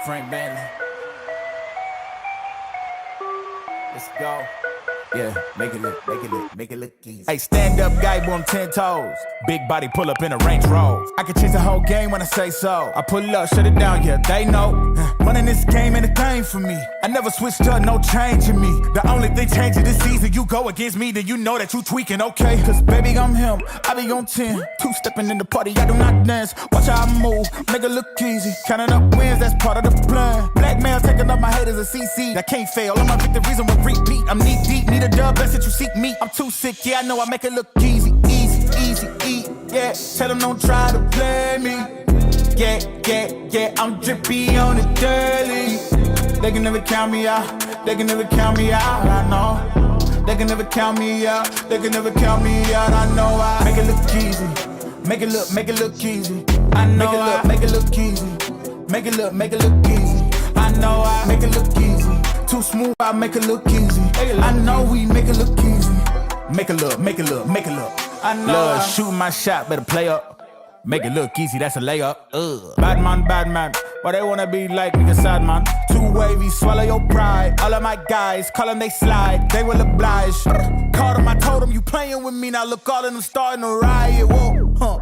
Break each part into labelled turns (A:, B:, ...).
A: Frank Bailey. Let's go. Yeah, make it look easy. Hey, stand up guy, boom, 10 toes. Big body pull up in a Range Rover. I can change the whole game when I say so. I pull up, shut it down, yeah, they know. Running this game ain't a thing for me. I never switched up, no change in me. The only thing changing this season, you go against me, then you know that you tweaking, okay? Cause baby, I'm him, I be on 10. Two-stepping in the party, I do not dance. Watch how I move, make it look easy. Counting up wins, that's part of the plan. Black man taking up my haters a CC. That can't fail, all my victories on repeat. I'm knee deep, need a dub, best that you seek me. I'm too sick, yeah, I know I make it look easy. Yeah, tell them don't try to play me. Yeah, I'm drippy on the daily. They can never count me out, I know. They can never count me out, I know I make it look easy. Make it look easy. I know make it look easy. Make it look easy. I know I make it look easy. Too smooth, I make it look easy. I know we make it look easy. Make it look. I know. Love shooting my shot, better play up. Make it look easy, that's a layup. Bad man. Why they wanna be like me, a sad man? Too wavy, swallow your pride. All of my guys, call them, they slide. They will oblige. Called them, I told them, you playing with me. Now look, all of them starting to riot. Whoa,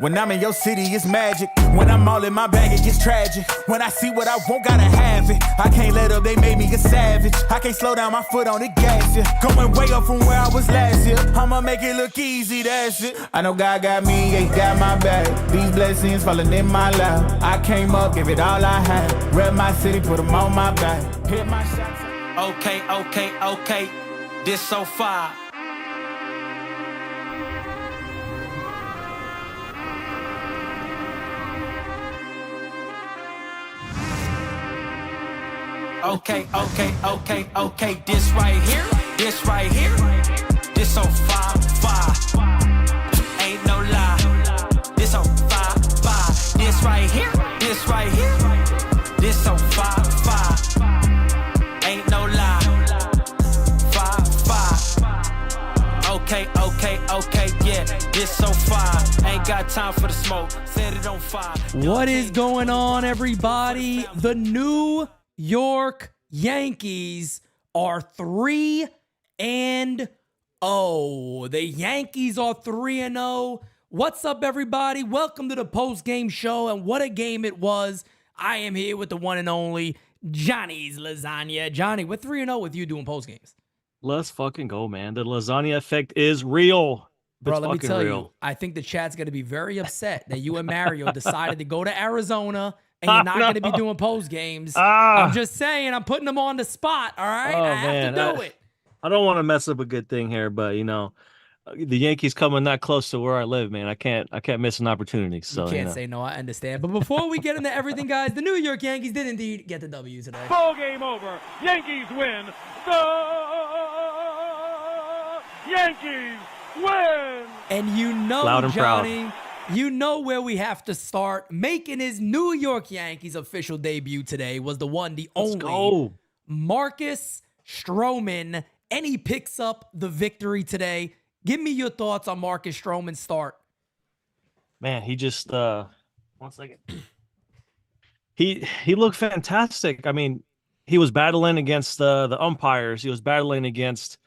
A: When I'm in your city, it's magic. When I'm all in my bag, it gets tragic. When I see what I want, gotta have it. I can't let up, they made me a savage. I can't slow down my foot on the gas, yeah. Going way up from where I was last year. I'ma make it look easy, that's it. I know God got me, he got my back. These blessings falling in my lap. I came up, give it all I had. Rep my city, put them on my back. Hit my shots.
B: Okay. This so far. Okay. This right here. This so far. Ain't no lie. This so far. This right here. This so far. Ain't no lie. Okay, yeah. This so far. Ain't got time for the smoke. Set it on fire.
C: What is going on, everybody? The New York Yankees are 3-0. The Yankees are 3-0. What's up, everybody? Welcome to the Post Game Show, and what a game it was. I am here with the one and only Johnny's Lasagna. Johnny, we're 3-0 with you doing post games.
D: Let's fucking go, man. The lasagna effect is real.
C: Bro, let me tell you, I think the chat's going to be very upset that you and Mario decided to go to Arizona and you're not going to be doing post games. I'm just saying, I'm putting them on the spot, all right? I have to do it.
D: I don't want to mess up a good thing here, but, you know, the Yankees coming that close to where I live, man. I can't miss an opportunity. So
C: you can't say no, I understand. But before we get into everything, guys, the New York Yankees did indeed get the W today.
E: Ball game over. Yankees win. The Yankees win.
C: And you know,
D: Loud and
C: Johnny, you know where we have to start. Making his New York Yankees official debut today was the one, the only Marcus Stroman, and he picks up the victory today. Give me your thoughts on Marcus Stroman's start.
D: Man, he just 1 second. He looked fantastic. I mean, he was battling against the umpires. He was battling against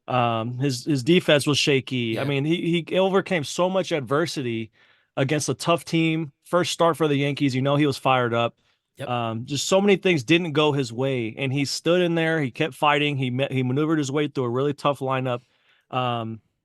D: his defense was shaky. Yeah. I mean, he overcame so much adversity against a tough team. First start for the Yankees, you know, he was fired up. Yep. Just so many things didn't go his way, and he stood in there. He kept fighting. He maneuvered his way through a really tough lineup.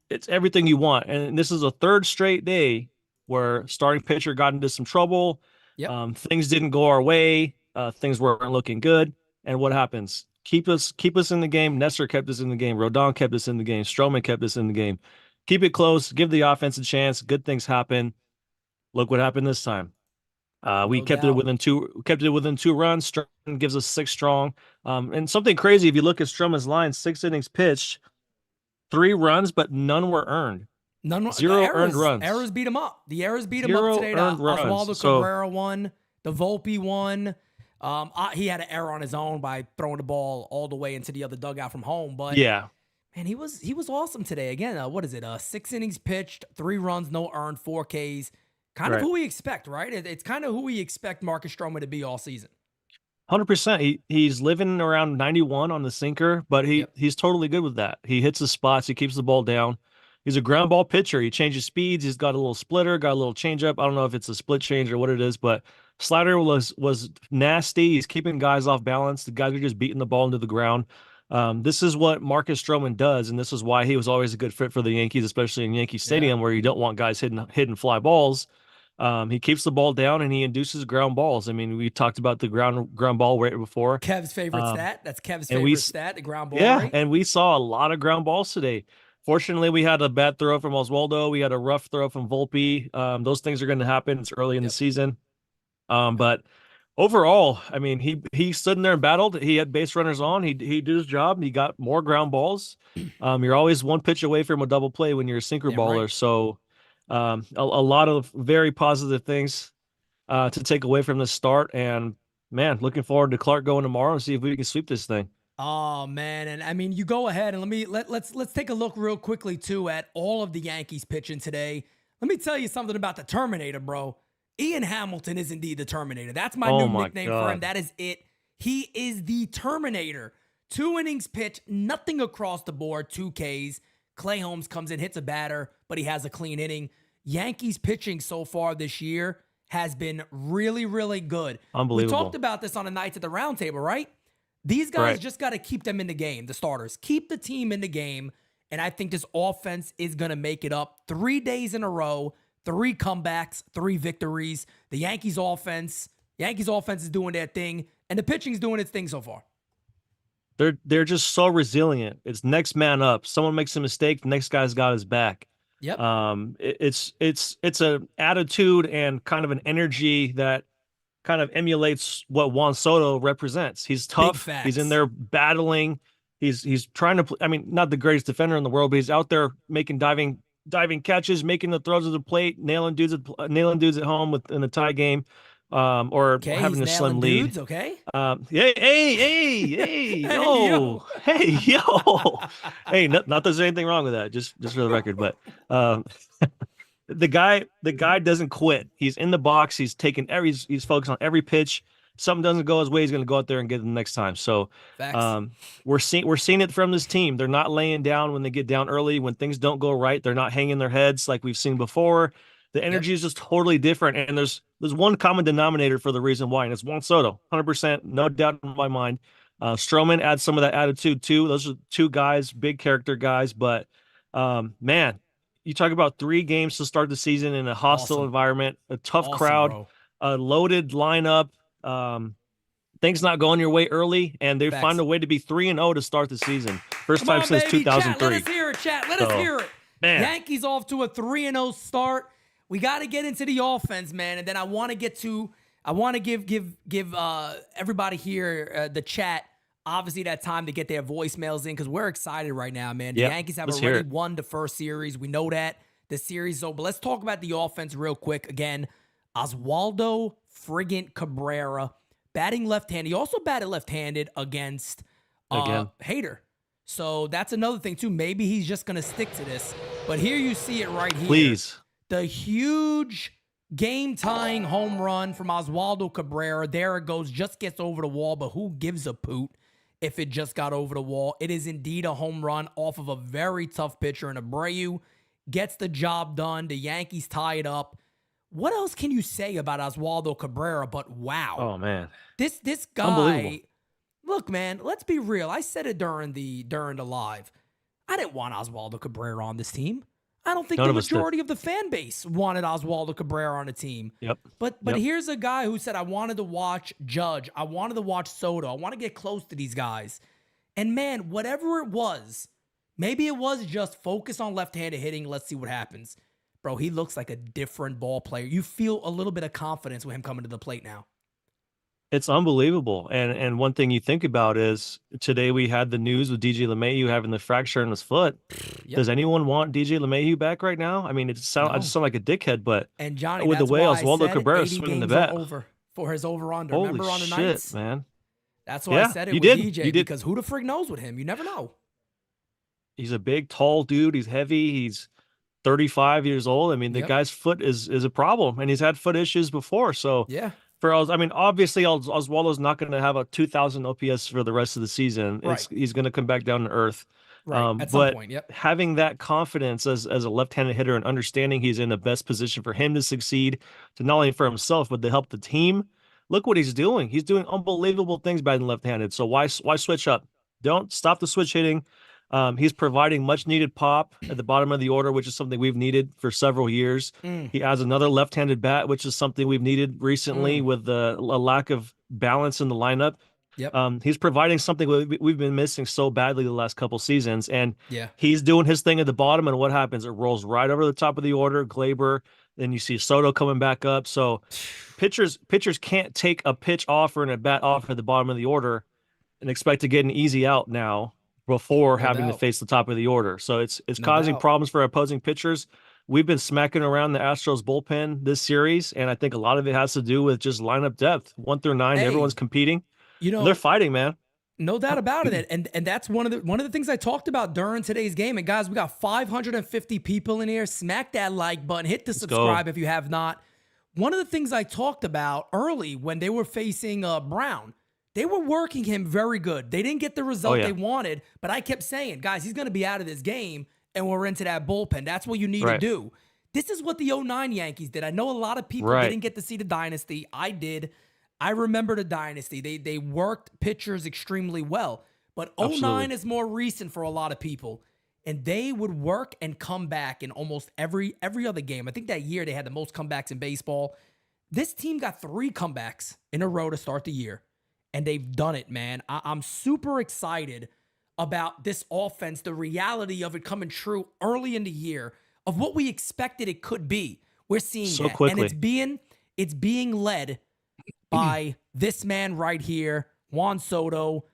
D: It's everything you want, and this is a third straight day where starting pitcher got into some trouble. Yep. Things didn't go our way. Things weren't looking good. And what happens? Keep us in the game. Nestor kept us in the game. Rodon kept us in the game. Stroman kept us in the game. Keep it close. Give the offense a chance. Good things happen. Look what happened this time. We kept it within two runs. Stroman gives us 6 strong. And something crazy, if you look at Stroman's line, 6 innings pitched, 3 runs, but none were earned. Zero earned runs.
C: Errors beat him up. The errors beat him up today. Oswaldo Cabrera won. The Volpi won. He had an error on his own by throwing the ball all the way into the other dugout from home. But
D: yeah,
C: man, he was awesome today. Again, what is it? 6 innings pitched, 3 runs, no earned, 4 Ks. Kind of who we expect, right? It's kind of who we expect Marcus Stroman to be all season.
D: 100%. He's living around 91 on the sinker, but he's totally good with that. He hits the spots. He keeps the ball down. He's a ground ball pitcher. He changes speeds. He's got a little splitter, got a little changeup. I don't know if it's a split change or what it is, but slider was nasty. He's keeping guys off balance. The guys are just beating the ball into the ground. This is what Marcus Stroman does, and this is why he was always a good fit for the Yankees, especially in Yankee Stadium, where you don't want guys hitting fly balls. He keeps the ball down and he induces ground balls. I mean, we talked about the ground ball rate before.
C: Kev's favorite stat. That's Kev's favorite stat, the ground ball rate.
D: And we saw a lot of ground balls today. Fortunately, we had a bad throw from Oswaldo. We had a rough throw from Volpi. Those things are going to happen. It's early in the season. But overall, I mean, he stood in there and battled. He had base runners on. He did his job. He got more ground balls. You're always one pitch away from a double play when you're a sinker baller. Right. So a lot of very positive things to take away from the start. And man, looking forward to Clark going tomorrow and see if we can sweep this thing.
C: Oh man, and I mean, you go ahead and let's take a look real quickly too at all of the Yankees pitching today. Let me tell you something about the Terminator, bro. Ian Hamilton is indeed the Terminator. That's my new nickname for him. That is it. He is the Terminator. 2 innings pitched, nothing across the board, 2 Ks. Clay Holmes comes in, hits a batter, but he has a clean inning. Yankees pitching so far this year has been really, really good.
D: Unbelievable.
C: We talked about this on the Nights at the Roundtable, right? These guys just got to keep them in the game, the starters. Keep the team in the game, and I think this offense is going to make it up 3 days in a row, 3 comebacks, 3 victories. The Yankees offense is doing their thing, and the pitching's doing its thing so far.
D: They're just so resilient. It's next man up. Someone makes a mistake, the next guy's got his back.
C: Yep.
D: It's an attitude and kind of an energy that kind of emulates what Juan Soto represents. He's tough. He's in there battling. He's trying to. I mean, not the greatest defender in the world, but he's out there making diving catches, making the throws at the plate, nailing dudes at home in a tie game, or having a slim lead.
C: Dudes, okay.
D: Hey, yo, hey, not that there's anything wrong with that. Just for the record, but the guy doesn't quit. He's in the box. He's he's focused on every pitch. Something doesn't go his way, he's going to go out there and get it the next time. So we're seeing it from this team. They're not laying down when they get down early. When things don't go right, they're not hanging their heads like we've seen before. The energy is just totally different. And there's one common denominator for the reason why, and it's Juan Soto, 100%, no doubt in my mind. Stroman adds some of that attitude too. Those are 2 guys, big character guys. But man, you talk about 3 games to start the season in a hostile environment, a tough crowd, bro. A loaded lineup. Things not going your way early, and they find a way to be 3-0 to start the season. First time since 2003.
C: Chat. Let us hear it, chat. Let us hear it. Man. Yankees off to a 3-0 start. We got to get into the offense, man, and then I want to give everybody here the chat obviously that time to get their voicemails in because we're excited right now, man. The Yankees have already won the first series. We know that the series is over. But let's talk about the offense real quick. Again, Oswaldo friggin' Cabrera batting left-handed. He also batted left-handed against Hader. So that's another thing too. Maybe he's just going to stick to this. But here you see it right here.
D: Please.
C: The huge game-tying home run from Oswaldo Cabrera. There it goes. Just gets over the wall, but who gives a poot if it just got over the wall? It is indeed a home run off of a very tough pitcher. And Abreu gets the job done. The Yankees tie it up. What else can you say about Oswaldo Cabrera but wow?
D: Oh, man.
C: This guy, look, man, let's be real. I said it during the live. I didn't want Oswaldo Cabrera on this team. I don't think the majority of the fan base wanted Oswaldo Cabrera on a team.
D: Yep.
C: But here's a guy who said, I wanted to watch Judge. I wanted to watch Soto. I want to get close to these guys. And man, whatever it was, maybe it was just focus on left-handed hitting. Let's see what happens. Bro, he looks like a different ball player. You feel a little bit of confidence with him coming to the plate now.
D: It's unbelievable. And one thing you think about is today we had the news with DJ LeMahieu having the fracture in his foot. Yep. Does anyone want DJ LeMahieu back right now? I mean, I just sound like a dickhead, but
C: and Johnny,
D: with the way Oswaldo Cabrera is swinging the bat
C: over for his over-under.
D: Holy
C: Remember on the
D: shit,
C: nights?
D: Man.
C: That's why I said it with DJ because who the frig knows with him? You never know.
D: He's a big, tall dude. He's heavy. He's 35 years old. I mean, the guy's foot is a problem, and he's had foot issues before. So I mean, obviously, Oswaldo's not going to have a 2,000 OPS for the rest of the season.
C: Right.
D: He's going to come back down to earth.
C: Right. At some
D: But
C: point, yep.
D: having that confidence as a left-handed hitter and understanding he's in the best position for him to succeed, to not only for himself but to help the team. Look what he's doing. He's doing unbelievable things batting left-handed. So why switch up? Don't stop the switch hitting. He's providing much needed pop at the bottom of the order, which is something we've needed for several years. He has another left-handed bat, which is something we've needed recently with a lack of balance in the lineup.
C: Yep.
D: He's providing something we've been missing so badly the last couple seasons, and
C: Yeah.
D: he's doing his thing at the bottom. And what happens? It rolls right over the top of the order. Glaber, then you see Soto coming back up. So pitchers can't take a pitch off or an at bat off at the bottom of the order and expect to get an easy out now before having to face the top of the order. So it's causing problems for opposing pitchers. We've been smacking around the Astros bullpen this series, and I think a lot of it has to do with just lineup depth. 1 through 9, everyone's competing. They're fighting, man.
C: No doubt about it. And that's one of the things I talked about during today's game. And guys, we got 550 people in here. Smack that like button, hit the subscribe if you have not. One of the things I talked about early when they were facing Brown, they were working him very good. They didn't get the result they wanted, but I kept saying, guys, he's going to be out of this game, and we're into that bullpen. That's what you need to do. This is what the 09 Yankees did. I know a lot of people didn't get to see the dynasty. I did. I remember the dynasty. They worked pitchers extremely well, but 09 is more recent for a lot of people, and they would work and come back in almost every other game. I think that year they had the most comebacks in baseball. This team got 3 comebacks in a row to start the year, and they've done it, man. I'm super excited about this offense, the reality of it coming true early in the year of what we expected it could be. We're seeing
D: so
C: that,
D: quickly.
C: and it's being led by this man right here, Juan Soto.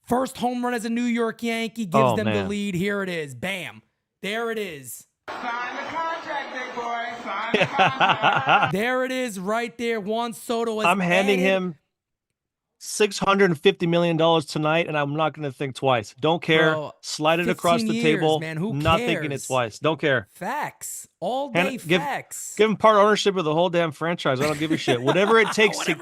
C: First home run as a New York Yankee, gives them the lead. Here it is. Bam. There it is.
F: Sign the contract, big boy. Sign the contract.
C: There it is right there. Juan Soto is
D: I'm handing him $650 million tonight, and I'm not going to think twice. Don't care.
C: Bro,
D: Slide it across the
C: 15
D: table.
C: years, man. Who
D: not
C: cares?
D: thinking it twice. Don't care.
C: Facts. All day facts.
D: Give him part ownership of the whole damn franchise. I don't give a shit. Whatever it takes to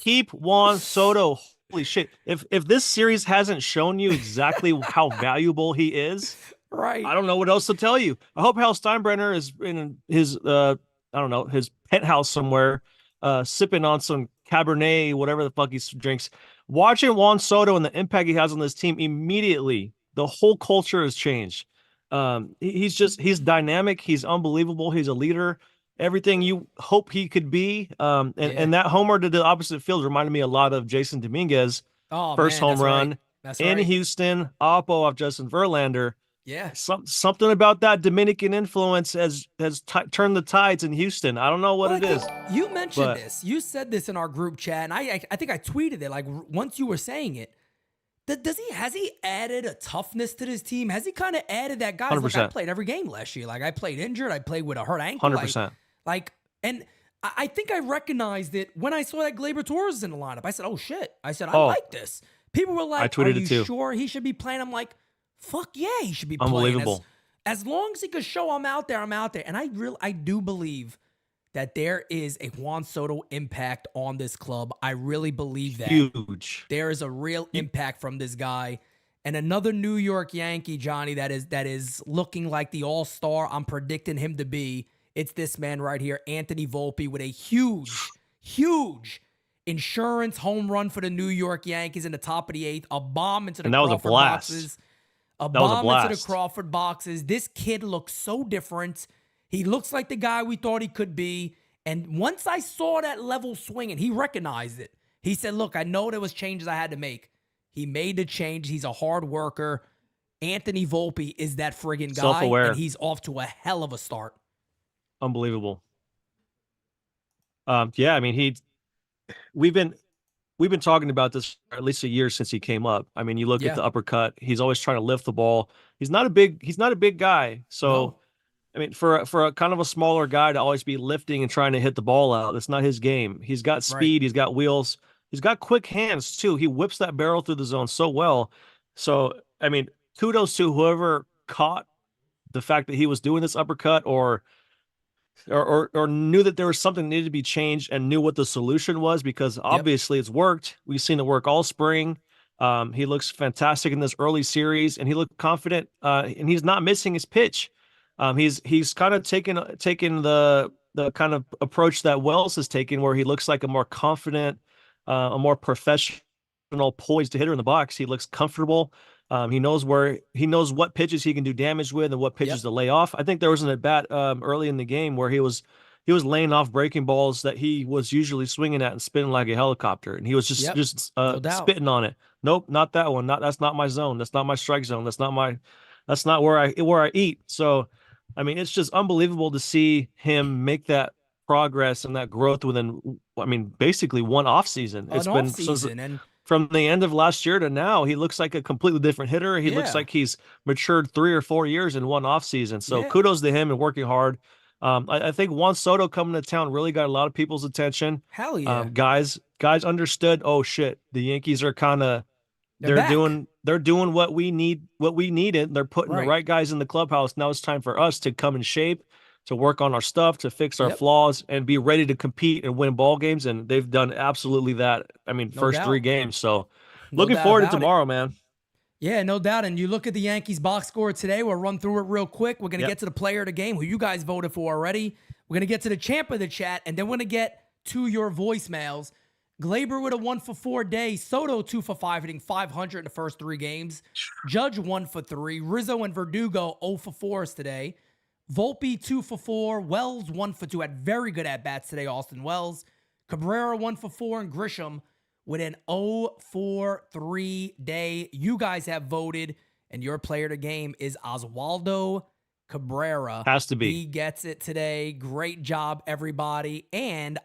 D: keep Juan Soto. Holy shit. If this series hasn't shown you exactly how valuable he is,
C: right,
D: I don't know what else to tell you. I hope Hal Steinbrenner is in his I don't know, his penthouse somewhere, sipping on some Cabernet, whatever the fuck he drinks. Watching Juan Soto and the impact he has on this team, immediately the whole culture has changed. He's dynamic. He's unbelievable. He's a leader. Everything you hope he could be. And that homer to the opposite field reminded me a lot of Jason Dominguez. First home run in Houston, oppo off Justin Verlander.
C: Yeah.
D: Something about that Dominican influence has turned the tides in Houston. I don't know what it is.
C: You mentioned this. You said this in our group chat, and I think I tweeted it like once you were saying it. Has he added a toughness to this team? Has he kind of added that guy? Like, I played every game last year. Like, I played injured. I played with a hurt ankle.
D: 100%.
C: And I think I recognized it when I saw that Gleyber Torres was in the lineup. I said, oh, shit. I said, I like this. People were like, are you sure he should be playing? I'm like, fuck yeah, he should be playing.
D: Unbelievable.
C: As long as he could show I'm out there, I'm out there. And I do believe that there is a Juan Soto impact on this club. I really believe that.
D: Huge.
C: There is a real impact from this guy. And another New York Yankee, Johnny, that is looking like the all-star I'm predicting him to be. It's this man right here, Anthony Volpi, with a huge insurance home run for the New York Yankees in the top of the 8th. A bomb into the Crawford boxes. A bomb into the Crawford boxes. This kid looks so different. He looks like the guy we thought he could be. And once I saw that level swinging, he recognized it. He said, look, I know there was changes I had to make. He made the change. He's a hard worker. Anthony Volpi is that friggin' guy.
D: Self-aware.
C: And he's off to a hell of a start.
D: Unbelievable. Yeah, I mean, we've been talking about this for at least a year since he came up. I mean, you look at the uppercut, he's always trying to lift the ball. He's not a big guy. So, no. I mean, for a kind of a smaller guy to always be lifting and trying to hit the ball out, that's not his game. He's got speed, he's got wheels, he's got quick hands too. He whips that barrel through the zone so well. So, I mean, kudos to whoever caught the fact that he was doing this uppercut or or knew that there was something that needed to be changed and knew what the solution was, because obviously it's worked. We've seen it work all spring. He looks fantastic in this early series, and he looked confident. And he's not missing his pitch. He's kind of taken the kind of approach that Wells has taken, where he looks like a more confident, a more professional, poised hitter in the box. He looks comfortable. He knows what pitches he can do damage with and what pitches to lay off. I think there was an at bat early in the game where he was laying off breaking balls that he was usually swinging at and spinning like a helicopter, and he was just spitting on it. Nope, not that one. That's not my zone. That's not my strike zone. That's not where I eat. So, I mean, it's just unbelievable to see him make that progress and that growth within, I mean, basically one off season. It's been since, from the end of last year to now, he looks like a completely different hitter. He looks like he's matured 3 or 4 years in one off season. So kudos to him and working hard. I think Juan Soto coming to town really got a lot of people's attention.
C: Hell yeah.
D: Guys understood, oh shit, the Yankees are kind of, they're doing what we needed. They're putting the right guys in the clubhouse. Now it's time for us to come in shape, to work on our stuff, to fix our flaws, and be ready to compete and win ball games. And they've done absolutely that. I mean, first 3 games. So looking forward to tomorrow, man.
C: Yeah, no doubt. And you look at the Yankees box score today. We'll run through it real quick. We're going to get to the player of the game, who you guys voted for already. We're going to get to the champ of the chat, and then we're going to get to your voicemails. Glaber with a 1 for 4 day. Soto 2 for 5, hitting 500 in the first 3 games. Judge 1 for 3. Rizzo and Verdugo 0 for 4s today. Volpi 2 for 4. Wells 1 for 2. Had very good at-bats today, Austin Wells. Cabrera 1 for 4. And Grisham with an 0 for 3 day. You guys have voted, and your player of the game is Oswaldo Cabrera.
D: Has to be.
C: He gets it today. Great job, everybody. And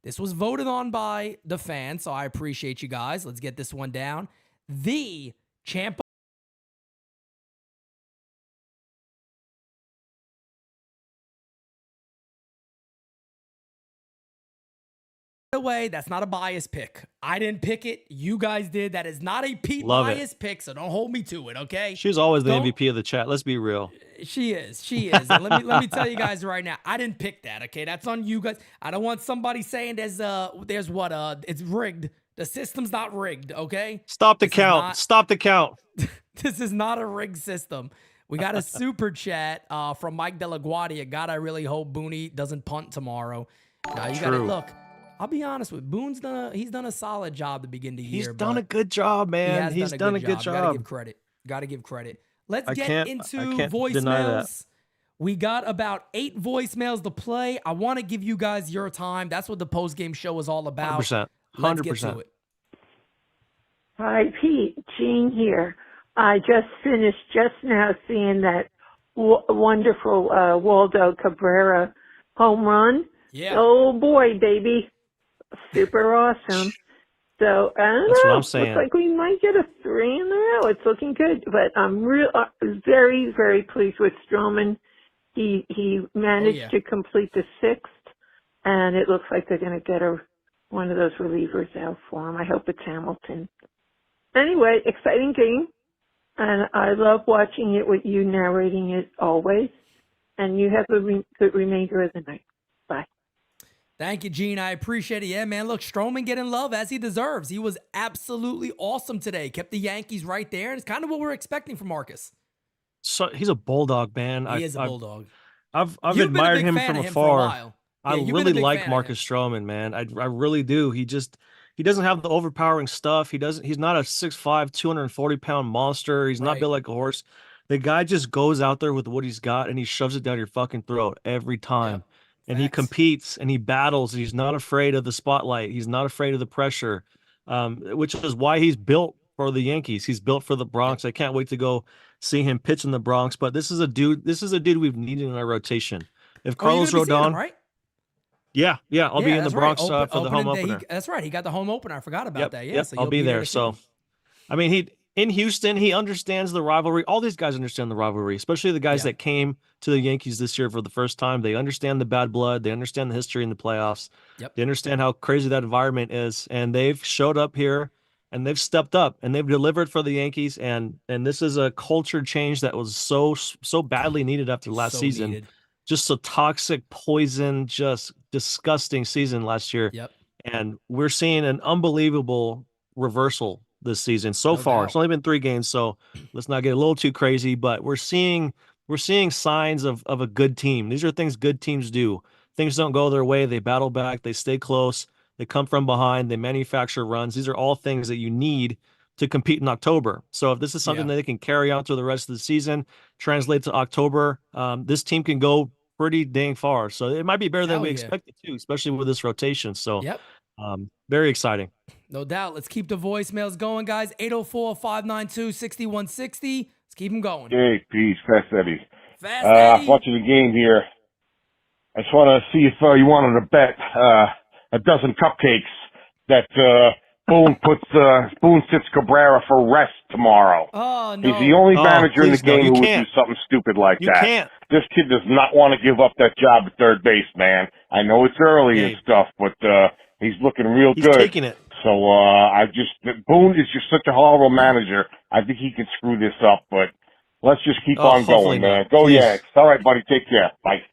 C: this was voted on by the fans, so I appreciate you guys. Let's get this one down. The champ way, that's not a bias pick. I didn't pick it. You guys did. That is not a Pete bias pick, so don't hold me to it, okay?
D: She's always the MVP of the chat. Let's be real.
C: She is. And let me tell you guys right now, I didn't pick that, okay? That's on you guys. I don't want somebody saying it's rigged. The system's not rigged, okay?
D: Stop the count. Stop the count.
C: This is not a rigged system. We got a super chat from Mike DeLaGuardia. God, I really hope Booney doesn't punt tomorrow. Now you got to look. I'll be honest with Boone's he's done a solid job to begin the year.
D: He's done a good job, man. He's done a good job.
C: Gotta give credit. Let's get into voicemails. We got about 8 voicemails to play. I want to give you guys your time. That's what the post-game show is all about.
D: 100%.
C: Let's get to it.
G: Hi, Pete. Jean here. I just finished just now seeing that wonderful Waldo Cabrera home run.
C: Yeah.
G: Oh, boy, baby. Super awesome. So, I don't know.
D: What I'm saying.
G: Looks like we might get a 3 in a row. It's looking good. But I'm very, very pleased with Stroman. He managed to complete the 6th, and it looks like they're going to get one of those relievers out for him. I hope it's Hamilton. Anyway, exciting game. And I love watching it with you narrating it always. And you have a good remainder of the night. Bye.
C: Thank you, Gene. I appreciate it. Yeah, man. Look, Stroman getting love as he deserves. He was absolutely awesome today. Kept the Yankees right there. And it's kind of what we're expecting from Marcus.
D: So he's a bulldog, man.
C: He is a bulldog.
D: I've admired him from afar. I really like Marcus Stroman, man. I really do. He doesn't have the overpowering stuff. He's not a 6'5", 240-pound monster. He's not built like a horse. The guy just goes out there with what he's got and he shoves it down your fucking throat every time. Yep. And he competes and he battles. And he's not afraid of the spotlight. He's not afraid of the pressure, which is why he's built for the Yankees. He's built for the Bronx. I can't wait to go see him pitch in the Bronx. But this is a dude we've needed in our rotation. If Carlos Rodon,
C: right?
D: Yeah, I'll be in the Bronx for the home opener.
C: That's right. He got the home opener. I forgot about that. Yeah, so
D: I'll be there. So, I mean, in Houston, he understands the rivalry. All these guys understand the rivalry, especially the guys that came to the Yankees this year for the first time. They understand the bad blood. They understand the history in the playoffs. Yep. They understand how crazy that environment is. And they've showed up here and they've stepped up and they've delivered for the Yankees. And this is a culture change that was so badly needed after last season. just a toxic poison, just disgusting season last year.
C: Yep.
D: And we're seeing an unbelievable reversal this season so far.
C: doubt.
D: It's only been 3 games, so let's not get a little too crazy, but we're seeing signs of a good team. These are things good teams do. Things don't go their way, they battle back, they stay close, they come from behind, they manufacture runs. These are all things that you need to compete in October. So if this is something that they can carry on through the rest of the season, translate to October, this team can go pretty dang far. So it might be better than we expected to, especially with this rotation. So very exciting.
C: No doubt. Let's keep the voicemails going, guys. 804-592-6160. Let's keep them going.
H: Hey, peace. Fast Eddie.
C: Fast Eddie.
H: Watching the game here. I just want to see if you wanted to bet a dozen cupcakes that Boone sits Cabrera for rest tomorrow.
C: Oh, no.
H: He's the only manager in the game who would do
D: can't.
H: something stupid like
D: You
H: that.
D: can't.
H: This kid does not want to give up that job at third base, man. I know it's early and stuff, but he's looking real
D: He's
H: good.
D: taking it.
H: So Boone is just such a horrible manager. I think he can screw this up, but let's just keep on going, man. Go Yanks. All right, buddy. Take care. Bye.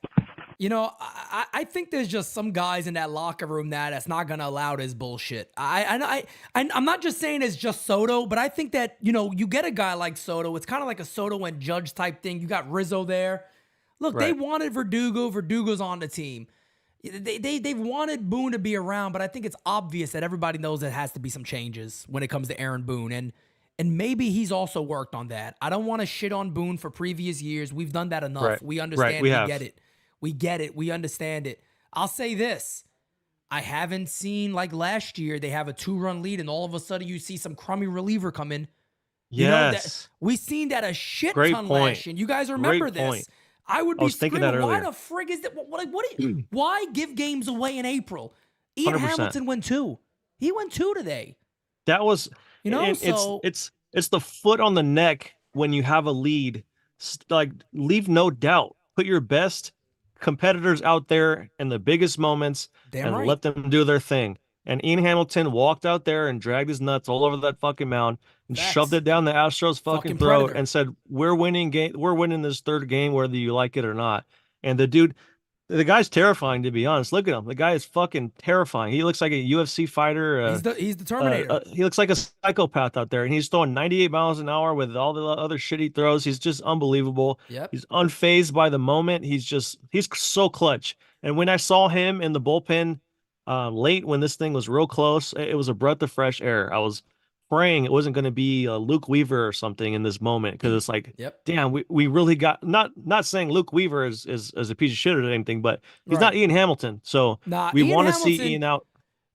C: You know, I think there's just some guys in that locker room that's not going to allow this bullshit. I'm not just saying it's just Soto, but I think that, you know, you get a guy like Soto. It's kind of like a Soto and Judge type thing. You got Rizzo there. Look, they wanted Verdugo. Verdugo's on the team. They've wanted Boone to be around, but I think it's obvious that everybody knows there has to be some changes when it comes to Aaron Boone. And maybe he's also worked on that. I don't want to shit on Boone for previous years. We've done that enough.
D: Right.
C: We understand.
D: We
C: get it. We get it. We understand it. I'll say this. I haven't seen, like last year, they have a 2-run lead, and all of a sudden you see some crummy reliever come in.
D: Yes.
C: We've seen that a shit
D: Great
C: ton
D: point.
C: last year. You guys remember
D: Great
C: this.
D: point.
C: I would
D: I
C: be
D: was thinking that
C: screaming, why
D: earlier.
C: the frig is that? Why give games away in April? Ian
D: 100%.
C: Hamilton went 2. He went 2 today.
D: That was,
C: You know,
D: and
C: so
D: it's the foot on the neck when you have a lead. Like, leave no doubt. Put your best competitors out there in the biggest moments and let them do their thing. And Ian Hamilton walked out there and dragged his nuts all over that fucking mound and shoved it down the Astros fucking throat
C: predator.
D: and said, "We're winning this third game, whether you like it or not." And the guy's terrifying, to be honest. Look at him. The guy is fucking terrifying. He looks like a UFC fighter.
C: He's the Terminator.
D: He looks like a psychopath out there, and he's throwing 98 miles an hour with all the other shit he throws. He's just unbelievable.
C: Yep.
D: He's unfazed by the moment. He's so clutch. And when I saw him in the bullpen late when this thing was real close, it was a breath of fresh air. I was praying it wasn't going to be Luke Weaver or something in this moment, because it's like, damn, we really got not saying Luke Weaver is a piece of shit or anything, but he's not Ian Hamilton, so we want to see Ian out.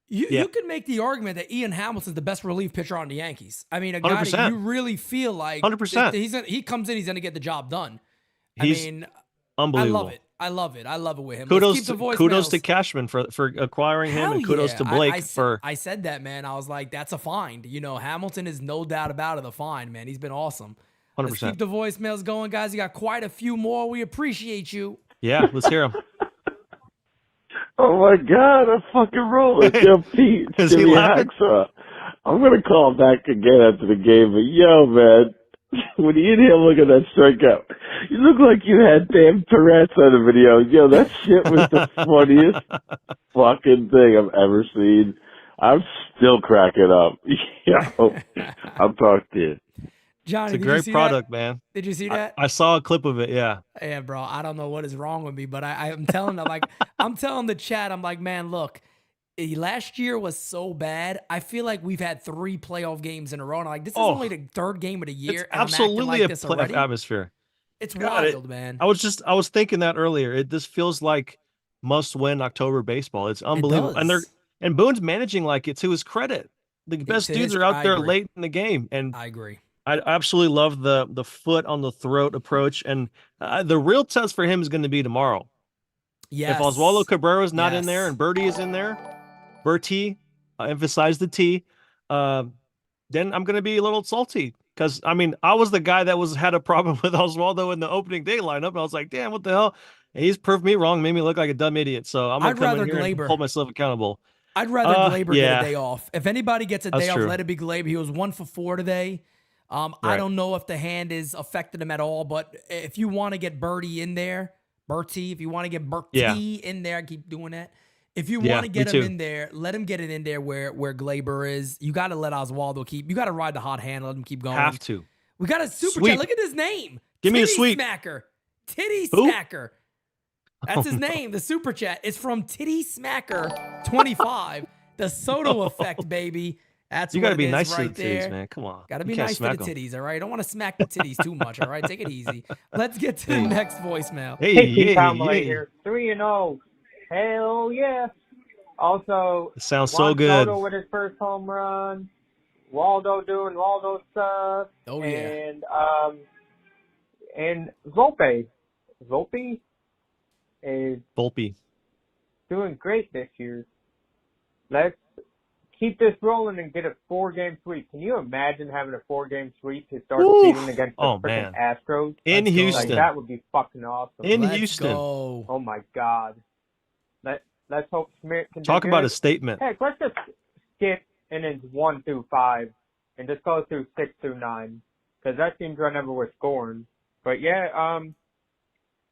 C: You could make the argument that Ian Hamilton's the best relief pitcher on the Yankees. I mean, a guy that you really feel like
D: 100%.
C: He comes in, he's going to get the job done.
D: He's unbelievable.
C: I love it with him.
D: Kudos to Cashman for acquiring him, and kudos to Blake
C: I said that, man. I was like, that's a find. You know, Hamilton is no doubt about it a find, man. He's been awesome.
D: 100%.
C: Let's keep the voicemails going, guys. You got quite a few more. We appreciate you.
D: Yeah, let's hear him.
H: Oh my God, I'm fucking rolling. Yo, Pete,
D: Is he laughing?
H: I'm gonna call back again after the game, but yo, man, when you hear look at that strikeout, you look like you had damn Tourette's on the video. Yo, that shit was the funniest fucking thing I've ever seen. I'm still cracking up. Yo, I'm talking to you.
C: Johnny,
D: it's a great product, man.
C: Did you see that?
D: I saw a clip of it. Yeah.
C: Yeah, bro. I don't know what is wrong with me, but I'm telling them, like, I'm telling the chat, I'm like, man, look, last year was so bad. I feel like we've had 3 playoff games in a row. And I'm like, this is only the 3rd game of the year.
D: It's
C: and
D: absolutely
C: like
D: a playoff atmosphere.
C: It's wild, man.
D: I was thinking that earlier. This feels like must-win October baseball. It's unbelievable, and Boone's managing like it, to his credit. The best dudes are out there late in the game, and
C: I agree.
D: I absolutely love the foot on the throat approach, and the real test for him is going to be tomorrow.
C: Yes.
D: If Oswaldo Cabrera is not in there and Bertie is in there, Bertie, emphasize the T, then I'm going to be a little salty. Because, I mean, I was the guy that had a problem with Oswaldo in the opening day lineup, and I was like, damn, what the hell? And he's proved me wrong, made me look like a dumb idiot. So I'm going to come in here and hold myself accountable.
C: I'd rather Glaber get a day off. If anybody gets a day off, let it be Glaber. He was 1 for 4 today. I don't know if the hand is affected him at all, but if you want to get Birdie in there, Bertie. If you want to get Bertie
D: Yeah.
C: in there, keep doing that. If you
D: Yeah,
C: want to get
D: me
C: him
D: too.
C: in there, let him get it in there where Glaber is. You got to let Oswaldo keep. You got to ride the hot hand. Let him keep going.
D: Have to.
C: We got a super
D: Sweep.
C: chat. Look at his name.
D: Give me a
C: Titty
D: sweep.
C: Smacker. Titty
D: Who?
C: Smacker. That's his name. The super chat is from Titty Smacker 25. The Soto effect, baby. That's
D: You
C: what
D: got to be
C: it is
D: nice
C: right
D: to the
C: there.
D: titties, man. Come on.
C: Got to
D: You
C: be
D: can't
C: nice to
D: smack
C: the
D: 'em.
C: titties, all right? Don't want to smack the titties too much, all right? Take it easy. Let's get to the
D: Hey.
C: next voicemail.
D: Hey,
I: Pete
D: yeah,
I: Malay
D: yeah.
I: here, 3-0. Hell yeah. Also,
D: It sounds
I: Juan
D: so good.
I: Soto with his first home run. Waldo doing Waldo stuff.
C: Oh, yeah.
I: And Volpe. Volpe is
D: Volpi.
I: doing great this year. Let's keep this rolling and get a 4-game sweep. Can you imagine having a 4-game sweep to start the season against the freaking Astros?
D: In
C: Let's go.
D: Houston.
I: Like, that would be fucking awesome.
D: In
C: Let's
D: Houston.
C: go.
I: Oh my God. Let's hope Smith can
D: Talk
I: do
D: about
I: good.
D: a statement.
I: Heck, let's just skip innings 1 through 5 and just go through 6 through 9 because that seems whenever we're scoring. But yeah,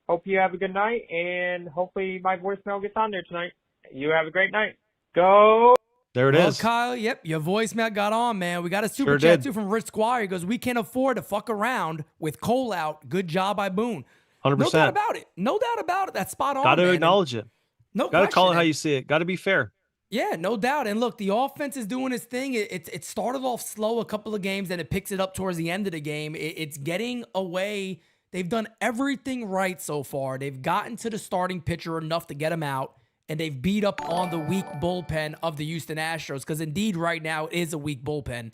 I: hope you have a good night and hopefully my voicemail gets on there tonight. You have a great night. Go.
D: There it
C: Well,
D: is.
C: Kyle, yep, your voicemail got on, man. We got a super
D: Sure
C: chat,
D: did.
C: too, from Rich Squire. He goes, we can't afford to fuck around with Cole out. Good job by Boone.
D: 100%.
C: No doubt about it. No doubt about it. That's spot on,
D: Got to
C: man.
D: acknowledge it.
C: No
D: Got to call it
C: question.
D: how you see it. Got to be fair.
C: Yeah, no doubt. And look, the offense is doing its thing. It started off slow a couple of games, and it picks it up towards the end of the game. It's getting away. They've done everything right so far. They've gotten to the starting pitcher enough to get him out, and they've beat up on the weak bullpen of the Houston Astros, because indeed right now it is a weak bullpen.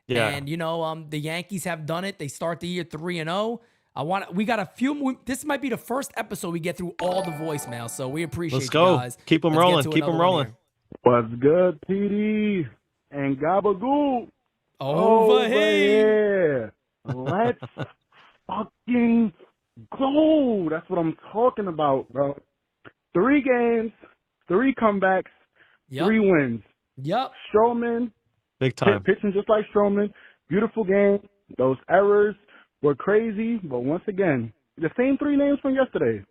D: Yeah.
C: And, the Yankees have done it. They start the year 3-0. We got a few. This might be the first episode we get through all the voicemails, so we appreciate
D: Let's
C: you
D: go.
C: guys.
D: Keep them
C: Let's get
D: rolling.
C: to
D: Keep them
C: another one
D: rolling.
C: here.
J: What's good, PD and Gabagool?
C: Over here.
J: Let's fucking go. That's what I'm talking about, bro. 3 games, 3 comebacks,
C: Yep.
J: 3 wins.
C: Yep.
J: Stroman,
D: Big time.
J: pitching just like Stroman. Beautiful game. Those errors were crazy, but once again, the same 3 names from yesterday.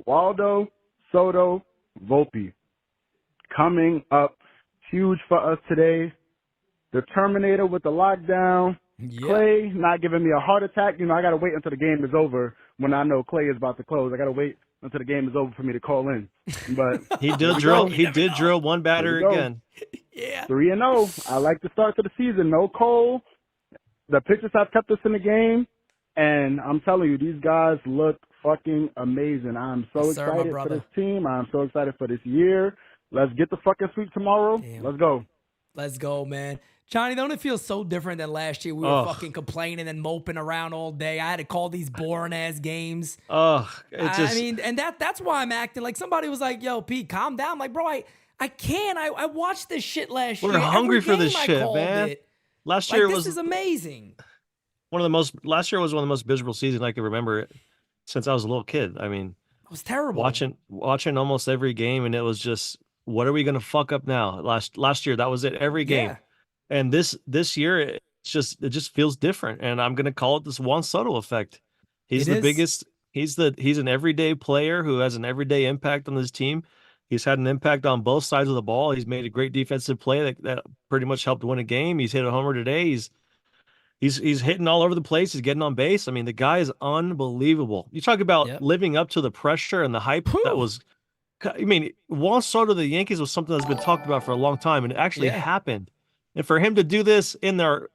J: Waldo, Soto, Volpi. Coming up huge for us today. The Terminator with the lockdown.
C: Yep.
J: Clay not giving me a heart attack. I got to wait until the game is over when I know Clay is about to close. I got to wait until the game is over for me to call in. But
D: He did drill. He did drill one batter
J: Here we go.
D: again.
C: Yeah.
J: 3-0. I like the start to the season. No Cole. The pitchers have kept us in the game. And I'm telling you, these guys look fucking amazing. I'm so
C: Yes, sir, my
J: excited for
C: brother.
J: this team. I'm so excited for this year. Let's get the fucking sweep tomorrow.
C: Damn.
J: Let's go.
C: Let's go, man. Johnny, don't it feel so different than last year? We were fucking complaining and moping around all day. I had to call these boring-ass games.
D: It
C: I mean, and that's why I'm acting like somebody was like, yo, Pete, calm down. I'm like, bro, I can't. I watched this shit last year.
D: We're hungry
C: Every
D: for this
C: game I
D: shit,
C: called
D: man.
C: it.
D: Last
C: Like,
D: year
C: this
D: was
C: is amazing.
D: last year was one of the most miserable seasons I can remember it since I was a little kid. I mean,
C: It was terrible.
D: watching almost every game, and it was just, what are we gonna fuck up now? Last year, that was it, every game.
C: Yeah.
D: And this year, it just feels different. And I'm gonna call it this Juan Soto effect. He's
C: It
D: the
C: is.
D: biggest. He's an everyday player who has an everyday impact on his team. He's had an impact on both sides of the ball. He's made a great defensive play that pretty much helped win a game. He's hit a homer today. He's hitting all over the place. He's getting on base. I mean, the guy is unbelievable. You talk about living up to the pressure and the hype that was. I mean, Juan Soto, the Yankees, was something that's been talked about for a long time, and it actually happened. And for him to do this in our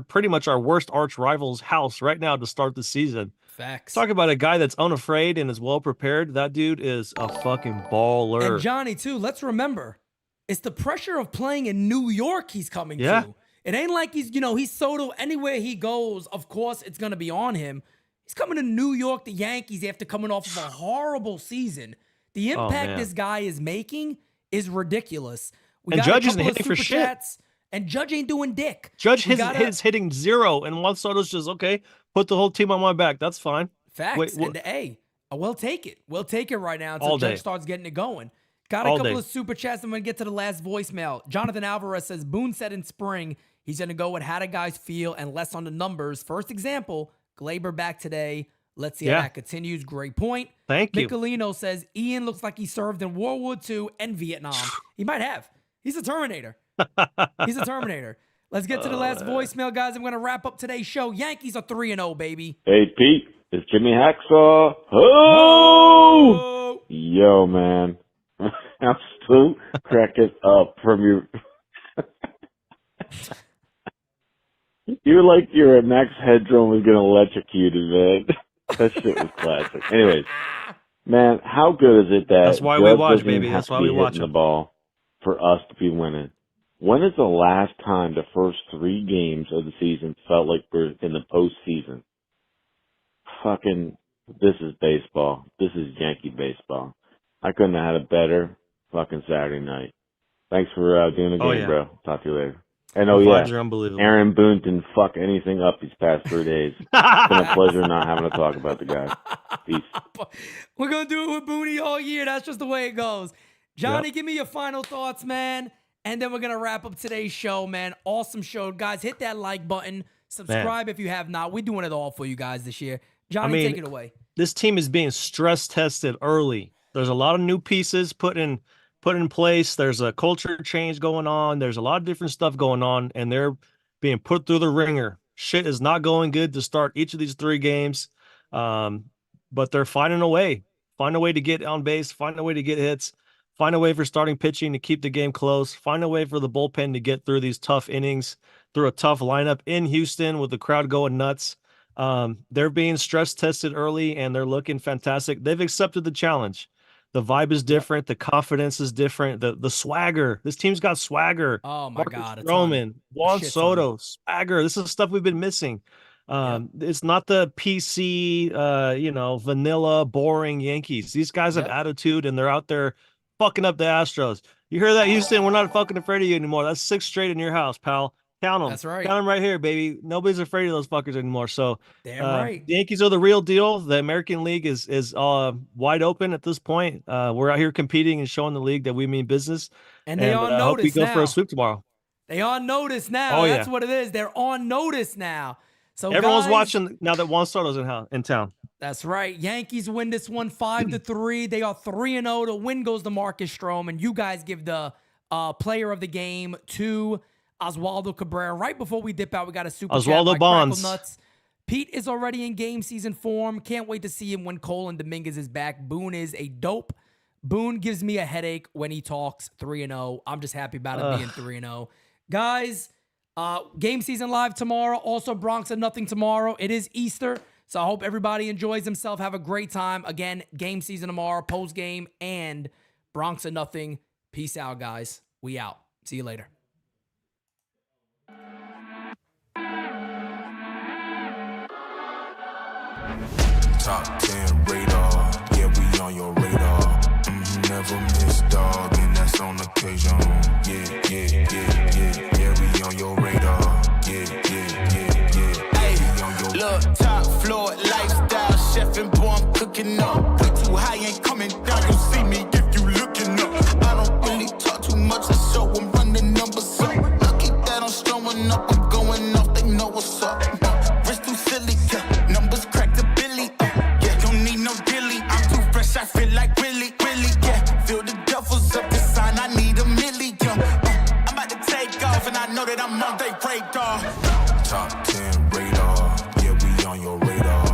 D: pretty much our worst arch rival's house right now to start the season.
C: Facts.
D: Talk about a guy that's unafraid and is well prepared. That dude is a fucking baller.
C: And Johnny, too, let's remember, it's the pressure of playing in New York he's coming to. It ain't like he's Soto anywhere he goes. Of course, it's going to be on him. He's coming to New York, the Yankees, after coming off of a horrible season. The impact this guy is making is ridiculous.
D: And Judge isn't hitting for shit.
C: And Judge ain't doing dick.
D: Judge is hitting 0, and Juan Soto's just, okay, put the whole team on my back. That's fine.
C: Facts. And hey, we'll take it. We'll take it right now until Judge starts getting it going. Got a couple of super chats. I'm going to get to the last voicemail. Jonathan Alvarez says, Boone said in spring, he's going to go with how do guys feel and less on the numbers. First example, Glaber back today. Let's see how that continues. Great point.
D: Thank you.
C: Michelino says, Ian looks like he served in World War II and Vietnam. He might have. He's a Terminator. He's a Terminator. Let's get to the last voicemail, guys. I'm going to wrap up today's show. Yankees are 3-0, baby.
H: Hey, Pete. It's Jimmy Hacksaw. Oh! Yo, man. I'm still cracking up from your... You were like your Max Headroom was getting electrocuted, man. That shit was classic. Anyways, man, how good is it that
D: that's why we watch, baby. That's why we watch
H: the ball for us to be winning? When is the last time the first 3 games of the season felt like we're in the postseason? Fucking, this is baseball. This is Yankee baseball. I couldn't have had a better fucking Saturday night. Thanks for doing the game, bro. Talk to you later. And
D: You're unbelievable.
H: Aaron Boone didn't fuck anything up these past 3 days. It's been a pleasure not having to talk about the guy. Peace.
C: We're going to do it with Booney all year. That's just the way it goes. Johnny, give me your final thoughts, man. And then we're going to wrap up today's show, man. Awesome show. Guys, hit that like button. Subscribe if you have not. We're doing it all for you guys this year. Johnny, take it away.
D: This team is being stress tested early. There's a lot of new pieces put in place. There's a culture change going on. There's a lot of different stuff going on, and they're being put through the ringer. Shit is not going good to start each of these 3 games, but they're finding a way. Find a way to get on base. Find a way to get hits. Find a way for starting pitching to keep the game close. Find a way for the bullpen to get through these tough innings, through a tough lineup in Houston with the crowd going nuts. They're being stress tested early, and they're looking fantastic. They've accepted the challenge. The vibe is different. The confidence is different. The swagger. This team's got swagger.
C: Oh, my God.
D: Stroman, Juan Soto, swagger. This is stuff we've been missing. It's not the PC, vanilla, boring Yankees. These guys have attitude, and they're out there fucking up the Astros. You hear that, Houston? We're not fucking afraid of you anymore. That's 6 straight in your house, pal. Count them.
C: That's right.
D: Count them right here, baby. Nobody's afraid of those fuckers anymore. So,
C: damn right.
D: The Yankees are the real deal. The American League is wide open at this point. We're out here competing and showing the league that we mean business.
C: And they on notice
D: hope we go
C: now.
D: for a sweep tomorrow.
C: They on notice now.
D: Oh,
C: That's what it is. They're on notice now. So
D: everyone's watching now that Juan Soto's in town.
C: That's right. Yankees win this one 5-3. They are 3-0. The win goes to Marcus Stroman. You guys give the player of the game to Oswaldo Cabrera. Right before we dip out, we got a super
D: Oswaldo
C: chat
D: Bonds.
C: Nuts. Pete is already in game season form. Can't wait to see him when Colin Dominguez is back. Boone is a dope. Boone gives me a headache when he talks 3-0. I'm just happy about it being 3-0. Guys, game season live tomorrow. Also, Bronx and Nothing tomorrow. It is Easter, so I hope everybody enjoys himself. Have a great time. Again, game season tomorrow, post game, and Bronx and Nothing. Peace out, guys. We out. See you later.
A: Top 10 radar, yeah, we on your radar. Never miss, dog, and that's on occasion. Yeah, we on your radar. Yeah. Hey, look, top floor lifestyle, chef and boy, I'm cooking up. Way too high, ain't coming down. You'll see me if you looking up. I don't really talk too much, I show them run the numbers up. Lucky that I'm strolling up, I'm going off, they know what's up. Wrist too silly, yeah. Numbers crack the Billy. Yeah, don't need no dilly. I'm too fresh, I feel like really, yeah. Feel the duffels up the sign, I need a million. I'm about to take off, and I know that I'm on they radar. Top 10 radar, yeah, we on your radar.